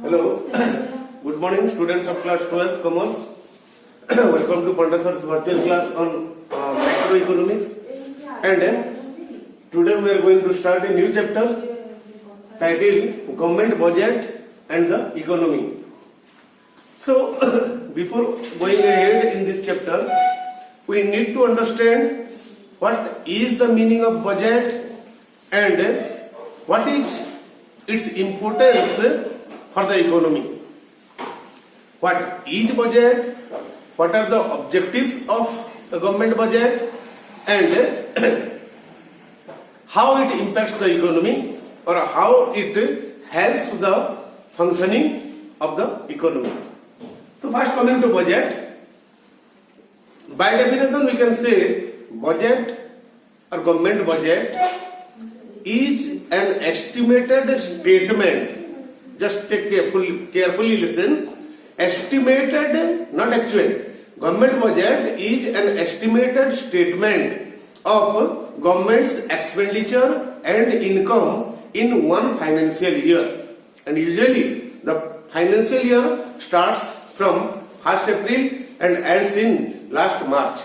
Hello, good morning students of class 12th commerce. Welcome to Pandra Sir's virtual class on microeconomics, and today we are going to start a new chapter titled Government Budget and the Economy. So before going ahead in this chapter, we need to understand what is the meaning of budget and what is its importance for the economy. What is budget? What are the objectives of the government budget, and how it impacts the economy, or how it helps to the functioning of the economy. So first, coming to budget, by definition we can say budget or government budget is an estimated statement. Just take carefully listen. Estimated, not actual. Government budget is an estimated statement of government's expenditure and income in one financial year. And usually the financial year starts from 1st April and ends in last March.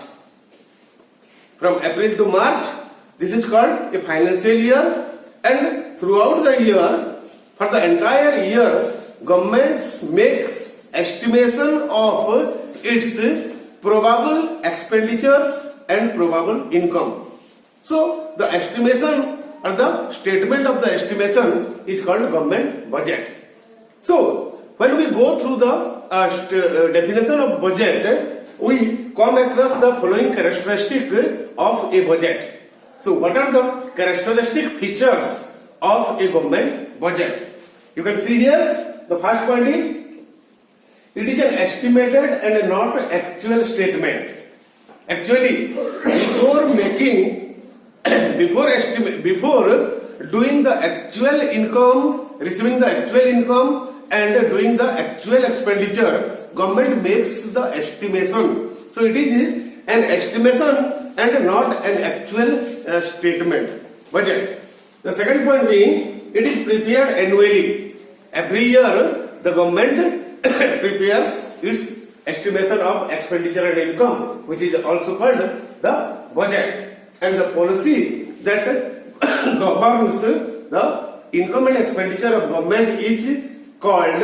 From April to March, this is called a financial year, and throughout the year, for the entire year, government makes estimation of its probable expenditures and probable income. So the estimation or the statement of the estimation is called government budget. So when we go through the definition of budget, we come across the following characteristic of a budget. So what are the characteristic features of a government budget? You can see here, the first point is, it is an estimated and not actual statement. Actually, before doing the actual income, receiving the actual income and doing the actual expenditure, government makes the estimation. So it is an estimation and not an actual statement. Budget. The second point being, it is prepared annually. Every year, the government prepares its estimation of expenditure and income, which is also called the budget. And the policy that governs the income and expenditure of government is called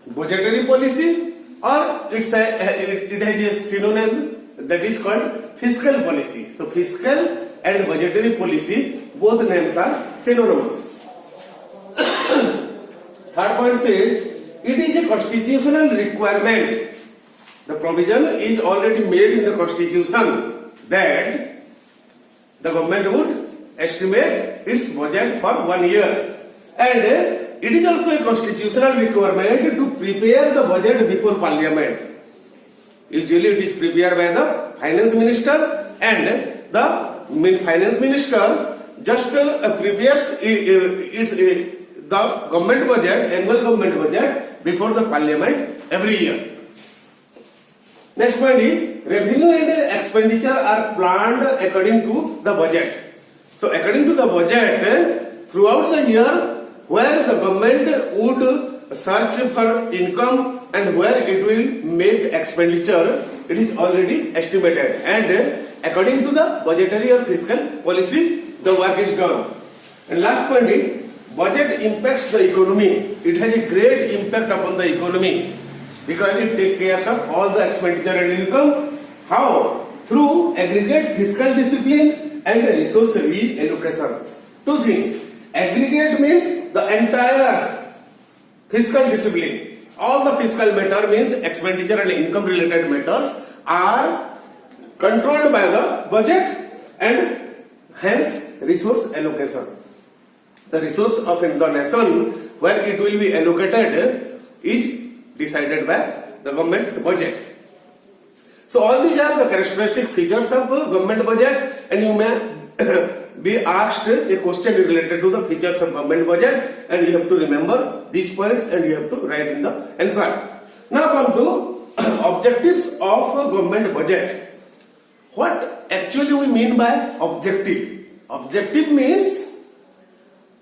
budgetary policy, or it has a synonym that is called fiscal policy. So fiscal and budgetary policy, both names are synonymous. Third point says, it is a constitutional requirement. The provision is already made in the constitution that the government would estimate its budget for 1 year. And it is also a constitutional requirement to prepare the budget before parliament. Usually it is prepared by the finance minister, and the finance minister just prepares the government budget, annual government budget, before the parliament every year. Next point is, revenue and expenditure are planned according to the budget. So according to the budget, throughout the year, where the government would search for income and where it will make expenditure, it is already estimated. And according to the budgetary or fiscal policy, the work is done. And last point is, budget impacts the economy. It has a great impact upon the economy because it takes care of all the expenditure and income. How? Through aggregate fiscal discipline and resource reallocation. Two things. Aggregate means the entire fiscal discipline. All the fiscal matter means expenditure and income related matters are controlled by the budget, and hence resource allocation. The resource of the nation, where it will be allocated, is decided by the government budget. So all these are the characteristic features of government budget, and you may be asked a question related to the features of government budget, and you have to remember these points and you have to write in the answer. Now come to objectives of government budget. What actually we mean by objective? Objective means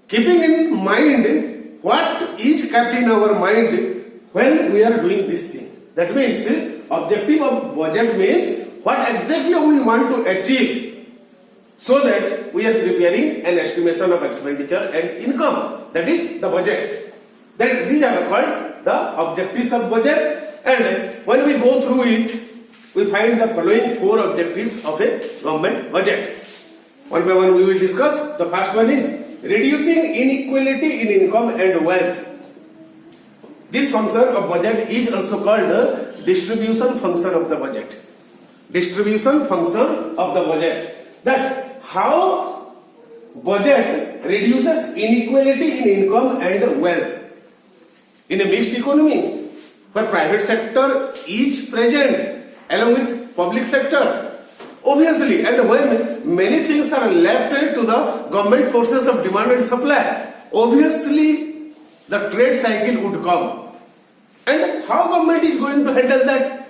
keeping in mind what is kept in our mind when we are doing this thing. That means objective of budget means what exactly we want to achieve, so that we are preparing an estimation of expenditure and income. That is the budget. That these are called the objectives of budget. And when we go through it, we find the following 4 objectives of a government budget. One by one we will discuss. The first one is reducing inequality in income and wealth. This function of budget is also called the distribution function of the budget. Distribution function of the budget. That how budget reduces inequality in income and wealth. In a mixed economy, where private sector is present along with public sector, obviously, and when many things are left to the government forces of demand and supply, obviously the trade cycle would come. And how government is going to handle that?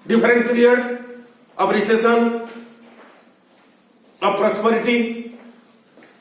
Different period of recession, of prosperity.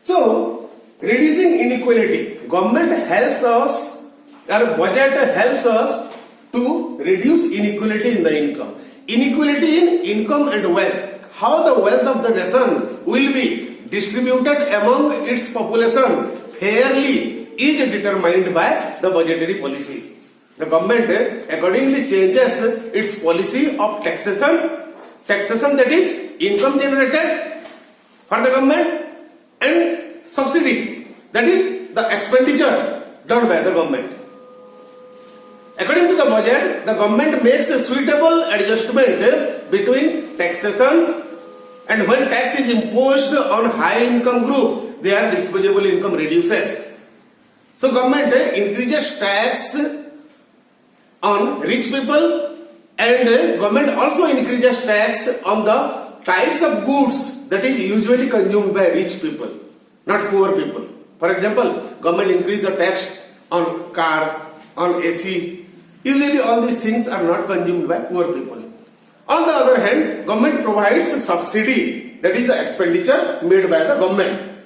So, reducing inequality. Government helps us, our budget helps us to reduce inequality in the income. Inequality in income and wealth. How the wealth of the nation will be distributed among its population fairly is determined by the budgetary policy. The government accordingly changes its policy of taxation that is income generated for the government, and subsidy, that is the expenditure done by the government. According to the budget, the government makes a suitable adjustment between taxation, and when tax is imposed on high income group, their disposable income reduces. So government increases tax on rich people, and government also increases tax on the types of goods that is usually consumed by rich people, not poor people. For example, government increase the tax on car, on AC. Usually all these things are not consumed by poor people. On the other hand, government provides subsidy, that is the expenditure made by the government.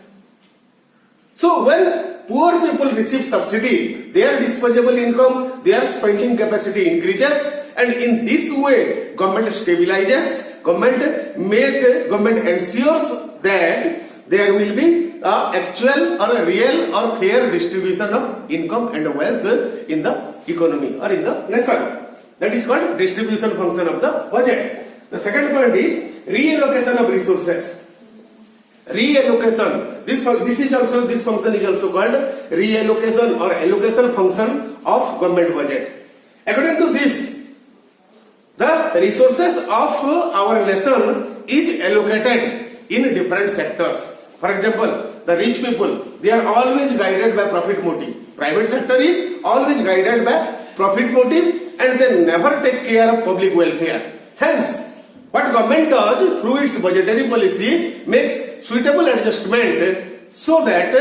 So when poor people receive subsidy, their disposable income, their spending capacity increases, and in this way government stabilizes, government ensures that there will be actual or a real or fair distribution of income and wealth in the economy or in the nation. That is called distribution function of the budget. The second point is reallocation of resources. Reallocation. This function is also called reallocation or allocation function of government budget. According to this, the resources of our nation is allocated in different sectors. For example, the rich people, they are always guided by profit motive. Private sector is always guided by profit motive, and they never take care of public welfare. Hence, what government does through its budgetary policy makes suitable adjustment so that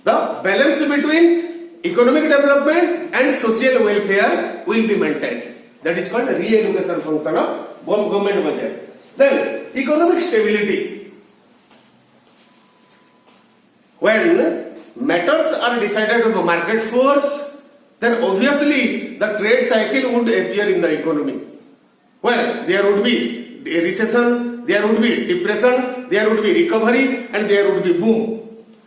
the balance between economic development and social welfare will be maintained. That is called reallocation function of government budget. Then, economic stability. When matters are decided on the market force, then obviously the trade cycle would appear in the economy. Well, there would be a recession, there would be depression, there would be recovery, and there would be boom.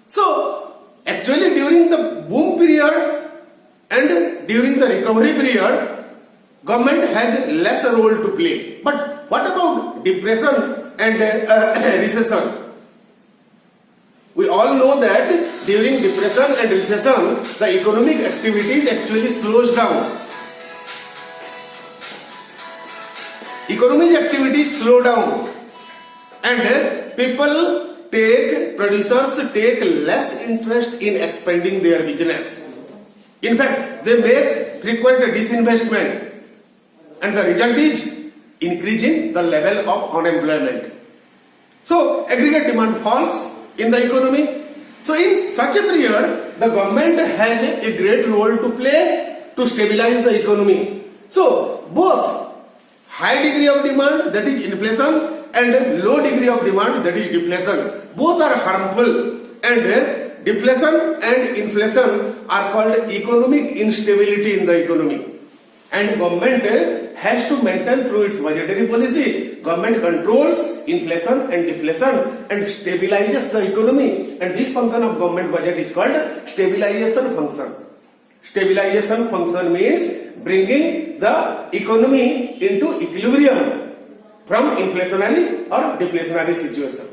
So, actually during the boom period and during the recovery period, government has less role to play. But what about depression and recession? We all know that during depression and recession, the economic activity actually slows down. Economic activities slow down, and producers take less interest in expanding their business. In fact, they make frequent disinvestment, and the result is increasing the level of unemployment. So, aggregate demand falls in the economy. So, in such a period, the government has a great role to play to stabilize the economy. So, both high degree of demand, that is inflation, and low degree of demand, that is deflation, both are harmful, and deflation and inflation are called economic instability in the economy. And government has to maintain through its budgetary policy. Government controls inflation and deflation and stabilizes the economy. And this function of government budget is called stabilization function. Stabilization function means bringing the economy into equilibrium from inflationary or deflationary situation.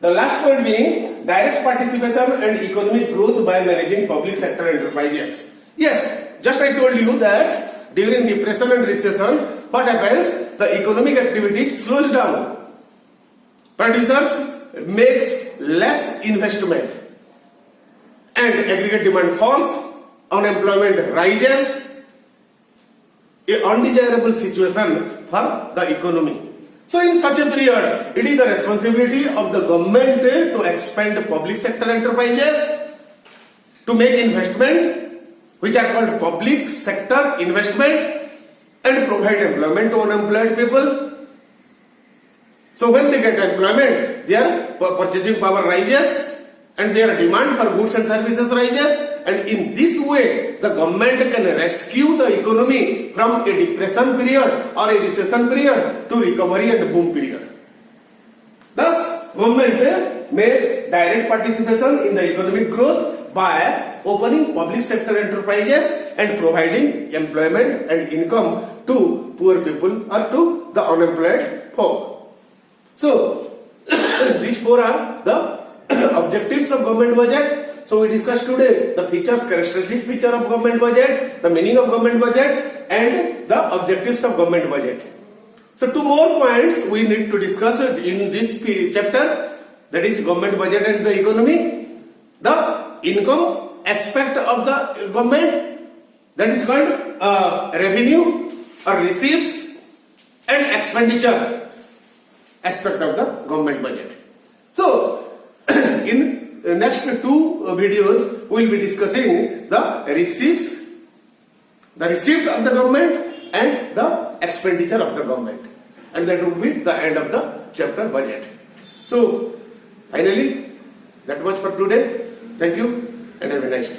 The last point being direct participation and economic growth by managing public sector enterprises. Yes, just I told you that during depression and recession, what happens? The economic activity slows down. Producers makes less investment and aggregate demand falls, unemployment rises, an undesirable situation for the economy. So in such a period, it is the responsibility of the government to expand public sector enterprises, to make investment, which are called public sector investment, and provide employment to unemployed people. So when they get employment, their purchasing power rises and their demand for goods and services rises, and in this way the government can rescue the economy from a depression period or a recession period to recovery and boom period. Thus, government makes direct participation in the economic growth by opening public sector enterprises and providing employment and income to poor people or to the unemployed folk. So, these four are the objectives of government budget. So we discussed today the features, characteristic feature of government budget, the meaning of government budget, and the objectives of government budget. So two more points we need to discuss in this chapter, that is government budget and the economy. The income aspect of the government, that is called revenue or receipts, and expenditure aspect of the government budget. So in the next two videos we will be discussing the receipts, the receipt of the government and the expenditure of the government, and that would be the end of the chapter budget. So finally, that much for today. Thank you and have a nice day.